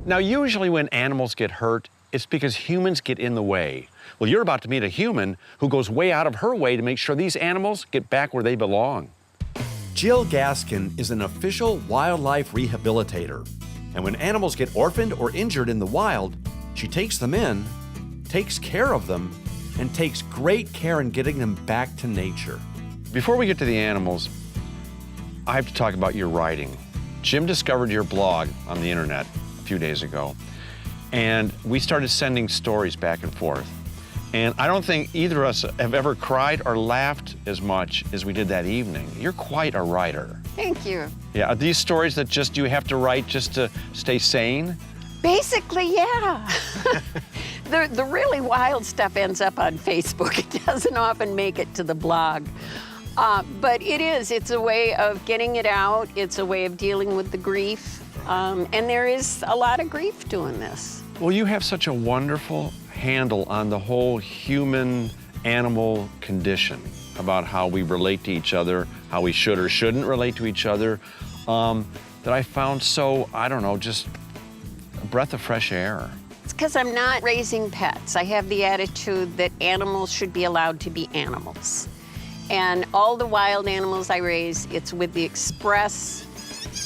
Now, usually when animals get hurt, it's because humans get in the way. Well, you're about to meet a human who goes way out of her way to make sure these animals get back where they belong. Jill Gaskin is an official wildlife rehabilitator. And when animals get orphaned or injured in the wild, she takes them in, takes care of them, and takes great care in getting them back to nature. Before we get to the animals, I have to talk about your writing. Jim discovered your blog on the internet a few days ago, and we started sending stories back and forth. And I don't think either of us have ever cried or laughed as much as we did that evening. You're quite a writer. Thank you. Yeah, are these stories that just you have to write just to stay sane? Basically, yeah. The really wild stuff ends up on Facebook. It doesn't often make it to the blog. But it's a way of getting it out. It's a way of dealing with the grief. And there is a lot of grief doing this. Well, you have such a wonderful handle on the whole human-animal condition, about how we relate to each other, how we should or shouldn't relate to each other, that I found so, I don't know, just a breath of fresh air. It's because I'm not raising pets. I have the attitude that animals should be allowed to be animals. And all the wild animals I raise, it's with the express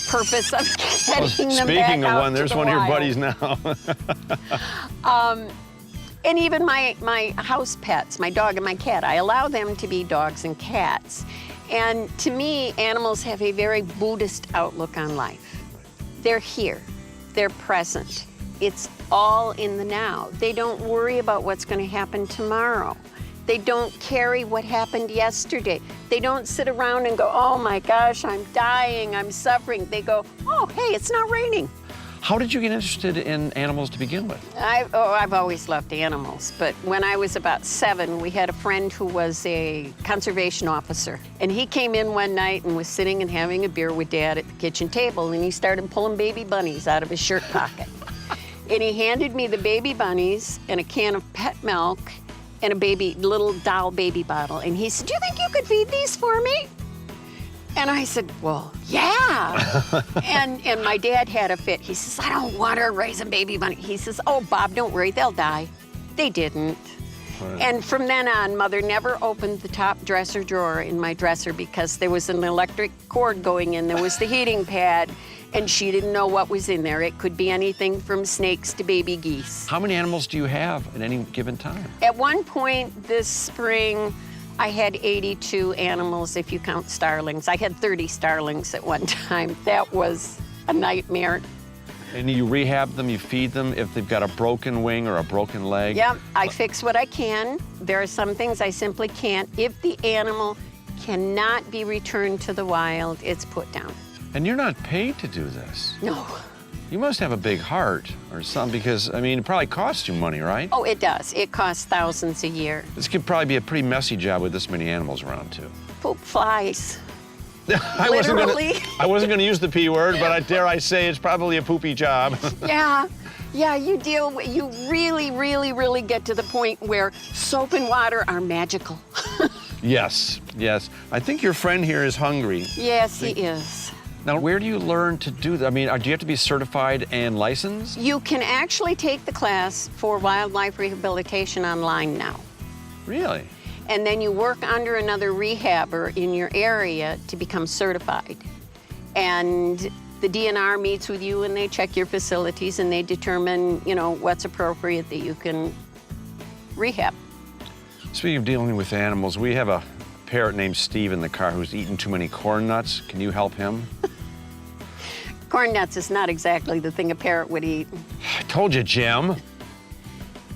purpose of getting them back Speaking of out one, there's to the one of your wild. buddies now. And even my house pets, my dog and my cat, I allow them to be dogs and cats. And to me, animals have a very Buddhist outlook on life. They're here, they're present. It's all in the now. They don't worry about what's going to happen tomorrow. They don't carry what happened yesterday. They don't sit around and go, oh my gosh, I'm dying, I'm suffering. They go, oh, hey, it's not raining. How did you get interested in animals to begin with? I've always loved animals, but when I was about 7, we had a friend who was a conservation officer, and he came in one night and was sitting and having a beer with Dad at the kitchen table, and he started pulling baby bunnies out of his shirt pocket. And he handed me the baby bunnies and a can of pet milk and a little doll baby bottle, and he said, do you think you could feed these for me? And I said, well, yeah. and my dad had a fit. He says, I don't want her raising baby bunny. He says, oh, Bob, don't worry, they'll die. They didn't. Right. And from then on, Mother never opened the top dresser drawer in my dresser because there was an electric cord going in. There was the heating pad, and she didn't know what was in there. It could be anything from snakes to baby geese. How many animals do you have at any given time? At one point this spring, I had 82 animals, if you count starlings. I had 30 starlings at one time. That was a nightmare. And you rehab them, you feed them if they've got a broken wing or a broken leg? Yep, I fix what I can. There are some things I simply can't. If the animal cannot be returned to the wild, it's put down. And you're not paid to do this? No. You must have a big heart or something, because, I mean, it probably costs you money, right? Oh, it does. It costs thousands a year. This could probably be a pretty messy job with this many animals around, too. Poop flies. I wasn't gonna use the P word, but dare I say it's probably a poopy job. Yeah, you really, really, really get to the point where soap and water are magical. Yes. I think your friend here is hungry. Yes, he is. Now, where do you learn to do that? I mean, do you have to be certified and licensed? You can actually take the class for wildlife rehabilitation online now. Really? And then you work under another rehabber in your area to become certified. And the DNR meets with you and they check your facilities and they determine, what's appropriate that you can rehab. Speaking of dealing with animals, we have a parrot named Steve in the car who's eaten too many corn nuts. Can you help him? Corn nuts is not exactly the thing a parrot would eat. I told you, Jim.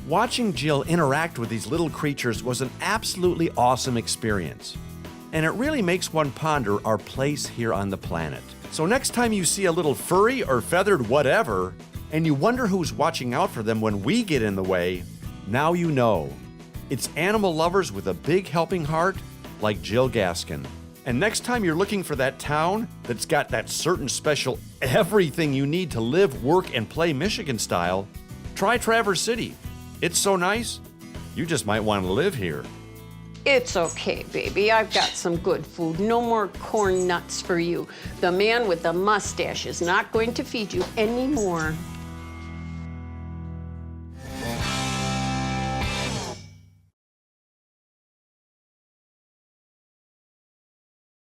Watching Jill interact with these little creatures was an absolutely awesome experience. And it really makes one ponder our place here on the planet. So next time you see a little furry or feathered whatever, and you wonder who's watching out for them when we get in the way, now you know. It's animal lovers with a big helping heart like Jill Gaskin. And next time you're looking for that town that's got that certain special everything you need to live, work, and play Michigan style, try Traverse City. It's so nice, you just might want to live here. It's okay, baby. I've got some good food. No more corn nuts for you. The man with the mustache is not going to feed you anymore.